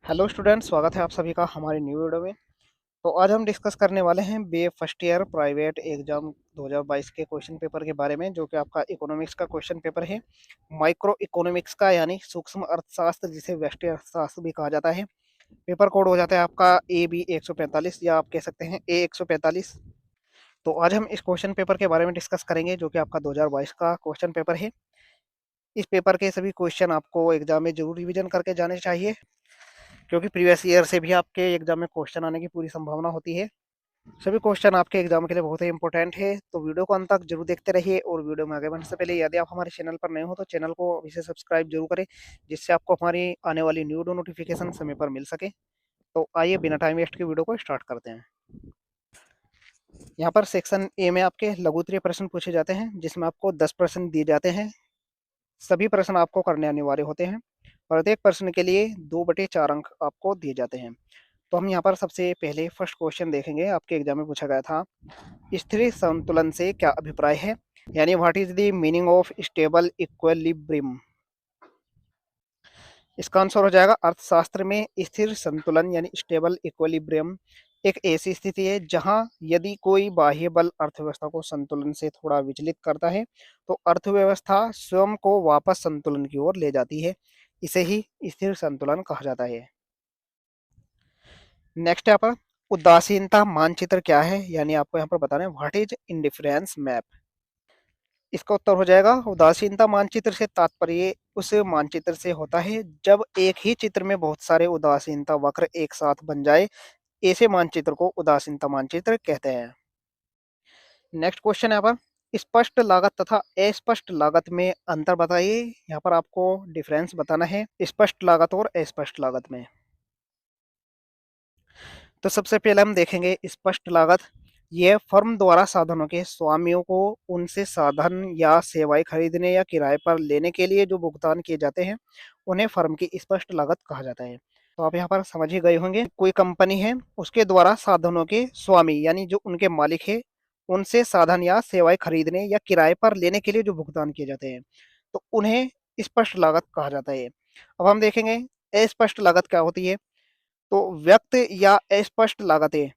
Hello student, स्वागत है आप सभी का हमारी न्यू वीडियो में। तो आज हम डिस्कस करने वाले हैं BA first year private exam 2022 के क्वेश्चन पेपर के बारे में, जो कि आपका इकोनॉमिक्स का क्वेश्चन पेपर है। माइक्रो इकोनॉमिक्स का यानी सूक्ष्म अर्थशास्त्र, जिसे व्यष्टि अर्थशास्त्र भी कहा जाता है। पेपर कोड हो जाता है आपका ए बी 145, या आप कह सकते हैं ए 145। तो आज हम इस क्वेश्चन पेपर के बारे में डिस्कस करेंगे, जो कि आपका 2022 का क्वेश्चन पेपर है। इस पेपर के सभी क्वेश्चन आपको एग्जाम में जरूर रिविजन करके जाने चाहिए, क्योंकि प्रीवियस ईयर से भी आपके एग्जाम में क्वेश्चन आने की पूरी संभावना होती है। सभी क्वेश्चन आपके एग्जाम के लिए बहुत ही इंपॉर्टेंट है, तो वीडियो को अंत तक जरूर देखते रहिए। और वीडियो में आगे बढ़ने से पहले यदि आप हमारे चैनल पर नए हो तो चैनल को अभी से सब्सक्राइब जरूर करें, जिससे आपको हमारी आने वाली न्यू नोटिफिकेशन समय पर मिल सके। तो आइए बिना टाइम वेस्ट के वीडियो को स्टार्ट करते हैं। यहाँ पर सेक्शन ए में आपके लघु उत्तरीय प्रश्न पूछे जाते हैं, जिसमें आपको 10 प्रश्न दिए जाते हैं। सभी प्रश्न आपको करने अनिवार्य होते हैं। प्रत्येक प्रश्न के लिए 2/4 अंक आपको दिए जाते हैं। तो हम यहाँ पर सबसे पहले फर्स्ट क्वेश्चन देखेंगे, आपके एग्जाम में पूछा गया था। स्थिर संतुलन से क्या अभिप्राय है, यानी what is the meaning of stable equilibrium. इसका आंसर हो जाएगा, अर्थशास्त्र में स्थिर संतुलन यानी स्टेबल इक्विलिब्रियम एक ऐसी स्थिति है जहां यदि कोई बाह्य बल अर्थव्यवस्था को संतुलन से थोड़ा विचलित करता है, तो अर्थव्यवस्था स्वयं को वापस संतुलन की ओर ले जाती है। इसे ही स्थिर संतुलन कहा जाता है। नेक्स्ट यहाँ पर उदासीनता मानचित्र क्या है, यानी आपको यहाँ पर बताना है व्हाट इज इंडिफरेंस मैप। इसका उत्तर हो जाएगा, उदासीनता मानचित्र से तात्पर्य उस मानचित्र से होता है जब एक ही चित्र में बहुत सारे उदासीनता वक्र एक साथ बन जाए। ऐसे मानचित्र को उदासीनता मानचित्र कहते हैं। नेक्स्ट क्वेश्चन यहाँ पर स्पष्ट लागत तथा अस्पष्ट लागत में अंतर बताइए। यहाँ पर आपको डिफरेंस बताना है स्पष्ट लागत और अस्पष्ट लागत में। तो सबसे पहले हम देखेंगे स्पष्ट लागत। यह फर्म द्वारा साधनों के स्वामियों को उनसे साधन या सेवाएं खरीदने या किराए पर लेने के लिए जो भुगतान किए जाते हैं, उन्हें फर्म की स्पष्ट लागत कहा जाता है। तो आप यहाँ पर समझ ही गए होंगे, कोई कंपनी है, उसके द्वारा साधनों के स्वामी यानी जो उनके मालिक है, उनसे साधन या सेवाएं खरीदने या किराए पर लेने के लिए जो भुगतान किए जाते हैं, तो उन्हें स्पष्ट लागत कहा जाता है। अब हम देखेंगे अस्पष्ट लागत क्या होती है। तो व्यक्त या अस्पष्ट लागतें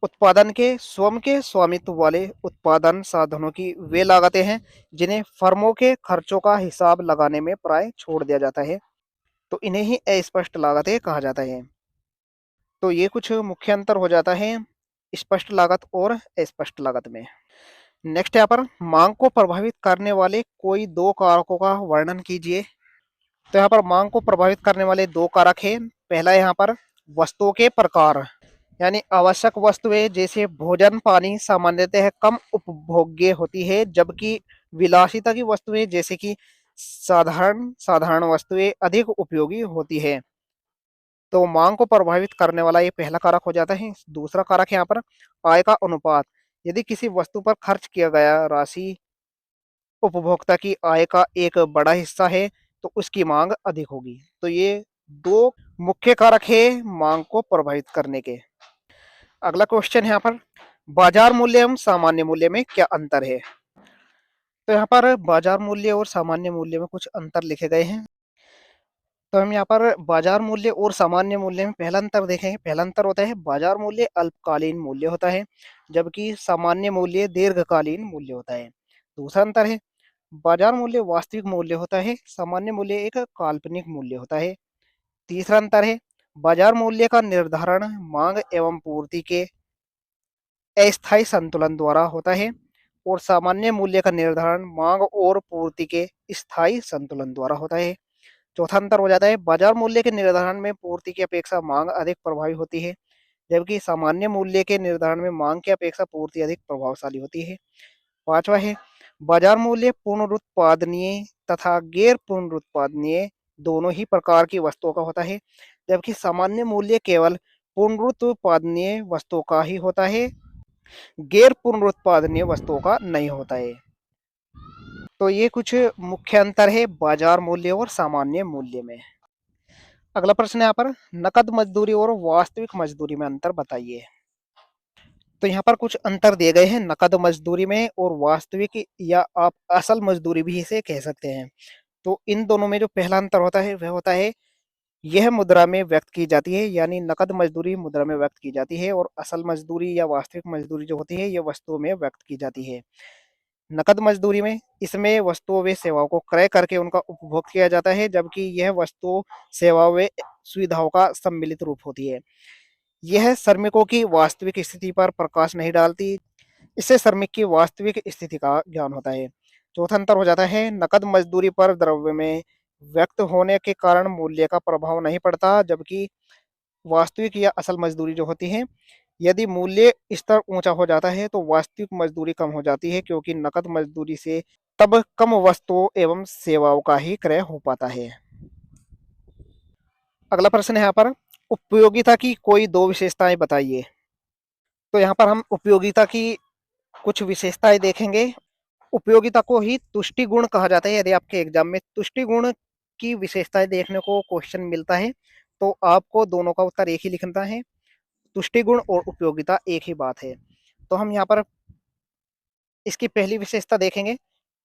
उत्पादन के स्वयं के स्वामित्व वाले उत्पादन साधनों की वे लागतें हैं जिन्हें फर्मों के खर्चों का हिसाब लगाने में प्राय छोड़ दिया जाता है। तो इन्हें ही अस्पष्ट लागतें कहा जाता है। तो ये कुछ मुख्य अंतर हो जाता है स्पष्ट लागत और अस्पष्ट लागत में। नेक्स्ट यहाँ पर मांग को प्रभावित करने वाले कोई दो कारकों का वर्णन कीजिए। तो यहाँ पर मांग को प्रभावित करने वाले दो कारक हैं। पहला यहाँ पर वस्तुओं के प्रकार, यानी आवश्यक वस्तुएं जैसे भोजन पानी सामान्यतः कम उपभोग्य होती है, जबकि विलासिता की वस्तुएं जैसे कि साधारण साधारण वस्तुएं अधिक उपयोगी होती है। तो मांग को प्रभावित करने वाला ये पहला कारक हो जाता है। दूसरा कारक है यहाँ पर आय का अनुपात। यदि किसी वस्तु पर खर्च किया गया राशि उपभोक्ता की आय का एक बड़ा हिस्सा है, तो उसकी मांग अधिक होगी। तो ये दो मुख्य कारक है मांग को प्रभावित करने के। अगला क्वेश्चन है यहाँ पर बाजार मूल्य एवं सामान्य मूल्य में क्या अंतर है। तो यहाँ पर बाजार मूल्य और सामान्य मूल्य में कुछ अंतर लिखे गए हैं। तो हम यहाँ पर बाजार मूल्य और सामान्य मूल्य में पहला अंतर देखेंगे। पहला अंतर होता है बाजार मूल्य अल्पकालीन मूल्य होता है, जबकि सामान्य मूल्य दीर्घकालीन मूल्य होता है। दूसरा अंतर है बाजार मूल्य वास्तविक मूल्य होता है, सामान्य मूल्य एक काल्पनिक मूल्य होता है। तीसरा अंतर है बाजार मूल्य का निर्धारण मांग एवं पूर्ति के अस्थायी संतुलन द्वारा होता है, और सामान्य मूल्य का निर्धारण मांग और पूर्ति के स्थायी संतुलन द्वारा होता है। चौथा अंतर हो जाता है बाजार मूल्य के निर्धारण में पूर्ति की अपेक्षा मांग अधिक प्रभावी होती है, जबकि सामान्य मूल्य के निर्धारण में मांग की अपेक्षा पूर्ति अधिक प्रभावशाली होती है। पांचवा है बाजार मूल्य पुनरुत्पादनीय तथा गैर पुनरुत्पादनीय दोनों ही प्रकार की वस्तुओं का होता है, जबकि सामान्य मूल्य केवल पुनरुत्पादनीय वस्तुओं का ही होता है, गैर पुनरुत्पादनीय वस्तुओं का नहीं होता है। तो ये कुछ मुख्य अंतर है बाजार मूल्य और सामान्य मूल्य में। अगला प्रश्न है यहाँ पर नकद मजदूरी और वास्तविक मजदूरी में अंतर बताइए। तो यहाँ पर कुछ अंतर दिए गए हैं नकद मजदूरी में और वास्तविक, या आप असल मजदूरी भी इसे कह सकते हैं। तो इन दोनों में जो पहला अंतर होता है वह होता है यह मुद्रा में व्यक्त की जाती है, यानी नकद मजदूरी मुद्रा में व्यक्त की जाती है और असल मजदूरी या वास्तविक मजदूरी जो होती है ये वस्तुओं में व्यक्त की जाती है। नकद मजदूरी में इसमें वस्तुओं व सेवाओं को क्रय करके उनका उपभोग किया जाता है, जबकि यह वस्तुओं सेवाओं व सुविधाओं का सम्मिलित रूप होती है। यह श्रमिकों की वास्तविक स्थिति पर प्रकाश नहीं डालती, इससे श्रमिक की वास्तविक स्थिति का ज्ञान होता है। चौथा अंतर हो जाता है, नकद मजदूरी पर द्रव्य में व्यक्त होने के कारण मूल्य का प्रभाव नहीं पड़ता, जबकि वास्तविक या असल मजदूरी जो होती है, यदि मूल्य स्तर ऊंचा हो जाता है तो वास्तविक मजदूरी कम हो जाती है, क्योंकि नकद मजदूरी से तब कम वस्तुओं एवं सेवाओं का ही क्रय हो पाता है। अगला प्रश्न है यहाँ पर, उपयोगिता की कोई दो विशेषताएं बताइए। तो यहाँ पर हम उपयोगिता की कुछ विशेषताएं देखेंगे। उपयोगिता को ही तुष्टि गुण कहा जाता है। यदि आपके एग्जाम में तुष्टि गुण की विशेषताएं देखने को क्वेश्चन मिलता है तो आपको दोनों का उत्तर एक ही लिखना है। तुष्टि गुण और उपयोगिता एक ही बात है। तो हम यहाँ पर इसकी पहली विशेषता देखेंगे।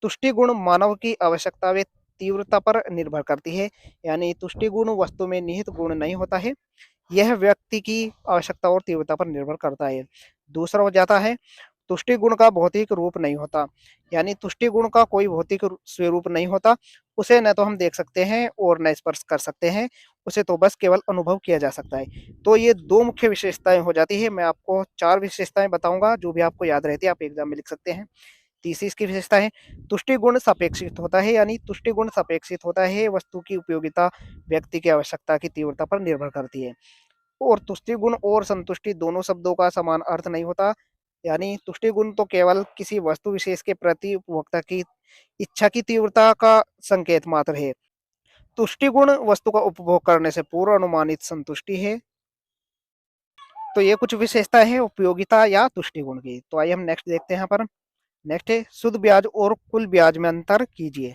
तुष्टि गुण मानव की आवश्यकता व तीव्रता पर निर्भर करती है, यानी तुष्टि गुण वस्तु में निहित गुण नहीं होता है, यह व्यक्ति की आवश्यकता और तीव्रता पर निर्भर करता है। दूसरा हो जाता है, तुष्टि गुण का भौतिक रूप नहीं होता, यानी तुष्टि गुण का कोई भौतिक स्वरूप नहीं होता। उसे न तो हम देख सकते हैं और न स्पर्श कर सकते हैं, उसे तो बस केवल अनुभव किया जा सकता है। तो ये दो मुख्य विशेषताएं हो जाती है। मैं आपको चार विशेषताएं बताऊंगा, जो भी आपको याद रहती है आप एग्जाम में लिख सकते हैं। तीसरी इसकी विशेषता है, तुष्टि गुण सापेक्षित होता है, यानी तुष्टि गुण सापेक्षित होता है, वस्तु की उपयोगिता व्यक्ति की आवश्यकता की तीव्रता पर निर्भर करती है। और तुष्टि गुण और संतुष्टि दोनों शब्दों का समान अर्थ नहीं होता, यानी तुष्टि गुण तो केवल किसी वस्तु विशेष के प्रति उपभोक्ता की इच्छा की तीव्रता का संकेत मात्र है। तुष्टि गुण वस्तु का उपभोग करने से पूर्व अनुमानित संतुष्टि है। तो ये कुछ विशेषता है उपयोगिता या तुष्टि गुण की। तो आइए हम नेक्स्ट देखते हैं। यहाँ पर नेक्स्ट है, शुद्ध ब्याज और कुल ब्याज में अंतर कीजिए।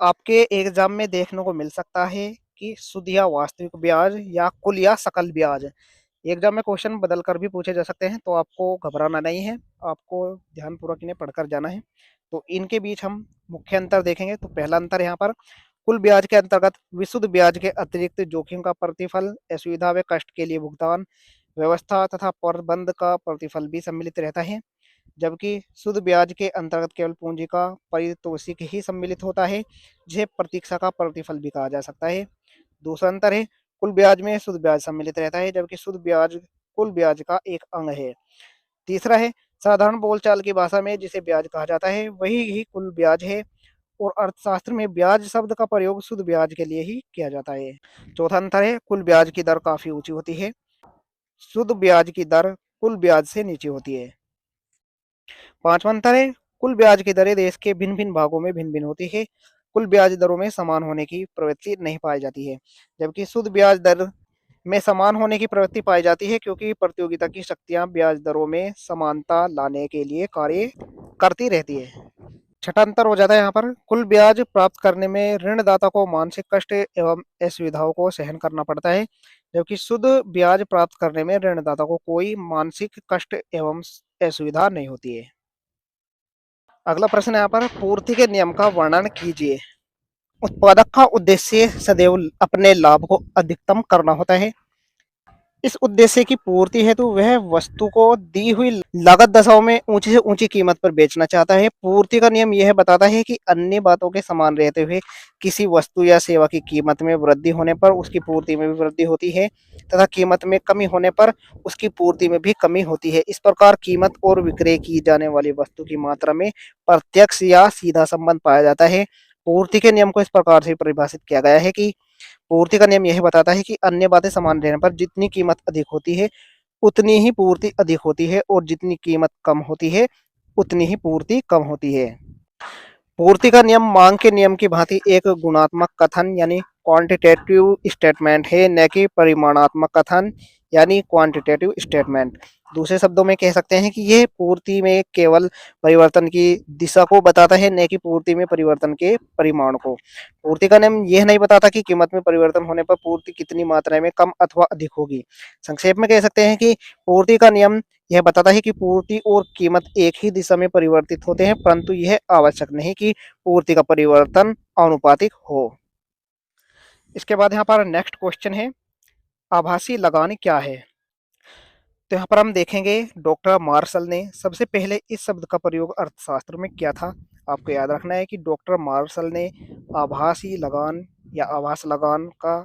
आपके एग्जाम में देखने को मिल सकता है कि शुद्ध या वास्तविक ब्याज या कुल या सकल ब्याज। एग्जाम में क्वेश्चन बदल कर भी पूछे जा सकते हैं, तो आपको घबराना नहीं है, आपको ध्यानपूर्वक इन्हें पढ़कर जाना है। तो इनके बीच हम मुख्य अंतर देखेंगे। तो पहला अंतर यहाँ पर, कुल ब्याज के अंतर्गत विशुद्ध ब्याज के अतिरिक्त जोखिम का प्रतिफल, असुविधा व कष्ट के लिए भुगतान, व्यवस्था तथा प्रबंध का प्रतिफल भी सम्मिलित रहता है, जबकि शुद्ध ब्याज के अंतर्गत केवल पूंजी का पारितोषिक ही सम्मिलित होता है, जिसे प्रतीक्षा का प्रतिफल भी कहा जा सकता है। दूसरा अंतर है, कुल ब्याज में शुद्ध ब्याज सम्मिलित रहता है, जबकि शुद्ध ब्याज कुल ब्याज का एक अंग है। तीसरा है, साधारण बोलचाल की भाषा में जिसे ब्याज कहा जाता है वही ही कुल ब्याज है, और अर्थशास्त्र में ब्याज शब्द का प्रयोग शुद्ध ब्याज के लिए ही किया जाता है। चौथा अंतर है, कुल ब्याज की दर काफी ऊंची होती है, शुद्ध ब्याज की दर कुल ब्याज से नीचे होती है। पांचवा अंतर है, कुल ब्याज की दरें देश के भिन्न भिन्न भागों में भिन्न भिन्न होती है, कुल ब्याज दरों में समान होने की प्रवृत्ति नहीं पाई जाती है, जबकि शुद्ध ब्याज दर में समान होने की प्रवृत्ति पाई जाती है, क्योंकि प्रतियोगिता की शक्तियां ब्याज दरों में समानता लाने के लिए कार्य करती रहती है। छठा अंतर हो जाता है यहाँ पर, कुल ब्याज प्राप्त करने में ऋणदाता को मानसिक कष्ट एवं असुविधाओं को सहन करना पड़ता है, जबकि शुद्ध ब्याज प्राप्त करने में ऋणदाता को कोई मानसिक कष्ट एवं असुविधा नहीं होती है। अगला प्रश्न यहाँ पर, पूर्ति के नियम का वर्णन कीजिए। उत्पादक का उद्देश्य सदैव अपने लाभ को अधिकतम करना होता है। इस उद्देश्य की पूर्ति हेतु वह वस्तु को दी हुई लागत दशाओं में ऊंची से ऊंची कीमत पर बेचना चाहता है। पूर्ति का नियम यह बताता है कि अन्य बातों के समान रहते हुए किसी वस्तु या सेवा की कीमत में वृद्धि होने पर उसकी पूर्ति में भी वृद्धि होती है, तथा कीमत में कमी होने पर उसकी पूर्ति में भी कमी होती है। इस प्रकार कीमत और विक्रय की जाने वाली वस्तु की मात्रा में प्रत्यक्ष या सीधा संबंध पाया जाता है। पूर्ति के नियम को इस प्रकार से परिभाषित किया गया है कि पूर्ति का नियम यह बताता है कि अन्य बातें समान रहने पर जितनी कीमत अधिक होती है उतनी ही पूर्ति अधिक होती है, और जितनी कीमत कम होती है उतनी ही पूर्ति कम होती है। पूर्ति का नियम मांग के नियम की भांति एक गुणात्मक कथन यानी क्वांटिटेटिव स्टेटमेंट है, न कि परिमाणात्मक कथन यानी क्वांटिटेटिव स्टेटमेंट। दूसरे शब्दों में कह सकते हैं कि यह पूर्ति में केवल परिवर्तन की दिशा को बताता है, न कि पूर्ति में परिवर्तन के परिमाण को। पूर्ति का नियम यह नहीं बताता कि कीमत में परिवर्तन होने पर पूर्ति कितनी मात्रा में कम अथवा अधिक होगी। संक्षेप में कह सकते हैं कि पूर्ति का नियम यह बताता है कि पूर्ति और कीमत एक ही दिशा में परिवर्तित होते हैं, परंतु यह आवश्यक नहीं कि पूर्ति का परिवर्तन आनुपातिक हो। इसके बाद यहाँ पर नेक्स्ट क्वेश्चन है, आभासी लगान क्या है? तो यहाँ पर हम देखेंगे डॉक्टर मार्शल ने सबसे पहले इस शब्द का प्रयोग अर्थशास्त्र में किया था। आपको याद रखना है कि डॉक्टर मार्शल ने आभासी लगान या आभास लगान का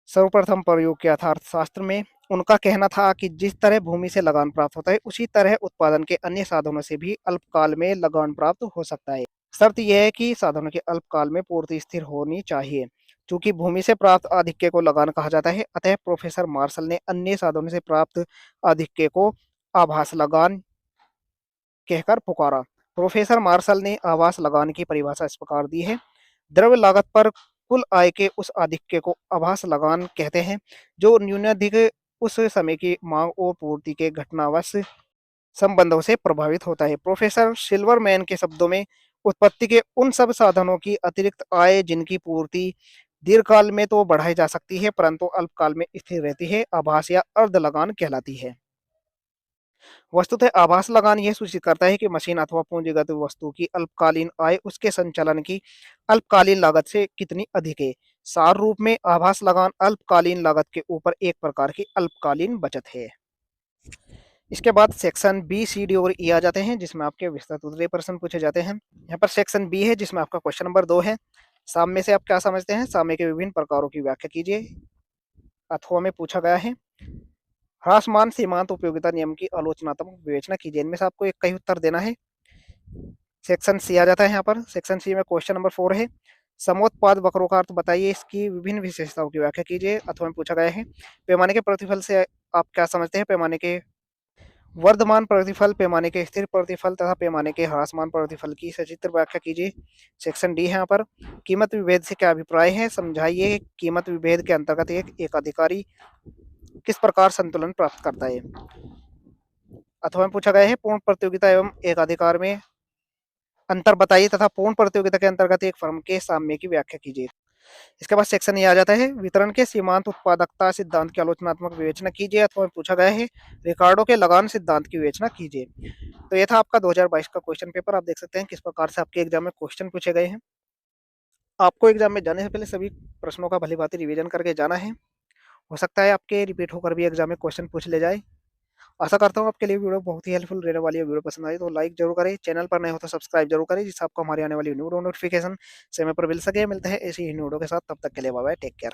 सर्वप्रथम प्रयोग किया था अर्थशास्त्र में। उनका कहना था कि जिस तरह भूमि से लगान प्राप्त होता है, उसी तरह उत्पादन के अन्य साधनों से भी अल्पकाल में लगान प्राप्त हो सकता है। शर्त यह है कि साधनों की अल्पकाल में पूर्ति स्थिर होनी चाहिए। चूंकि भूमि से प्राप्त आधिक्य को लगान कहा जाता है, अतः प्रोफेसर मार्शल ने अन्य साधनों से प्राप्त आधिक्य को आभास लगान कहकर पुकारा। प्रोफेसर मार्शल ने आभास लगान की परिभाषा इस प्रकार दी है, द्रव्य लागत पर कुल आय के उस आधिक्य को आभास लगान कहते हैं जो न्यूनाधिक उस समय की मांग और पूर्ति के घटनावश संबंधों से प्रभावित होता है। प्रोफेसर सिल्वरमैन के शब्दों में, उत्पत्ति के उन सब साधनों की अतिरिक्त आय जिनकी पूर्ति दीर्घकाल में तो बढ़ाई जा सकती है परंतु अल्पकाल में स्थिर रहती है, आभास या अर्ध लगान कहलाती है। वस्तुतः आभास लगान यह सूचित करता है कि मशीन अथवा पूंजीगत वस्तु की अल्पकालीन आय उसके संचालन की अल्पकालीन लागत से कितनी अधिक है। सार रूप में आभास लगान अल्पकालीन लागत के ऊपर एक प्रकार की अल्पकालीन बचत है। इसके बाद सेक्शन बी, सी, डी और ई आ जाते हैं जिसमें आपके विस्तृत उत्तरीय प्रश्न पूछे जाते हैं। यहाँ पर सेक्शन बी है जिसमें आपका क्वेश्चन नंबर 2 है, साम्य से आप क्या समझते हैं? साम्य के विभिन्न प्रकारों की व्याख्या कीजिए। अथवा में पूछा गया है, ह्रासमान सीमांत उपयोगिता नियम की आलोचनात्मक विवेचना कीजिए। इनमें से आपको एक का ही उत्तर देना है। सेक्शन सी आ जाता है यहाँ पर। सेक्शन सी में क्वेश्चन नंबर 4 है, समोत्पाद वक्रों का अर्थ बताइए, इसकी विभिन्न विशेषताओं की व्याख्या कीजिए। अथवा में पूछा गया है, पैमाने के प्रतिफल से आप क्या समझते हैं? पैमाने के वर्धमान प्रतिफल, पैमाने के स्थिर प्रतिफल तथा पैमाने के ह्रासमान प्रतिफल की सचित्र व्याख्या कीजिए। सेक्शन डी है यहाँ पर, कीमत विभेद से क्या अभिप्राय है? समझाइए। कीमत विभेद के अंतर्गत एक अधिकारी किस प्रकार संतुलन प्राप्त करता है? अथवा में पूछा गया है, पूर्ण प्रतियोगिता एवं एक अधिकार में अंतर बताइए तथा पूर्ण प्रतियोगिता के अंतर्गत एक फर्म के साम्य की व्याख्या कीजिए। इसके बाद सेक्शन ये आ जाता है, वितरण के सीमांत उत्पादकता सिद्धांत की आलोचनात्मक विवेचना कीजिए। अथवा में पूछा गया है, रिकार्डो के लगान सिद्धांत की विवेचना कीजिए। तो ये था आपका 2022 का क्वेश्चन पेपर। आप देख सकते हैं किस प्रकार से आपके एग्जाम में क्वेश्चन पूछे गए हैं। आपको एग्जाम में जाने से पहले सभी प्रश्नों का भली भांति रिवीजन करके जाना है। हो सकता है आपके रिपीट होकर भी एग्जाम में क्वेश्चन पूछ ले जाए। आशा करता हूँ आपके लिए वीडियो बहुत ही हेल्पफुल रहने वाली है। वीडियो पसंद आई तो लाइक जरूर करें, चैनल पर नए हो तो सब्सक्राइब जरूर करें जिससे आपको हमारी आने वाली न्यू नोटिफिकेशन समय पर मिल सके। मिलते हैं ऐसी ही वीडियो के साथ, तब तक के लिए बाय बाय, टेक केयर।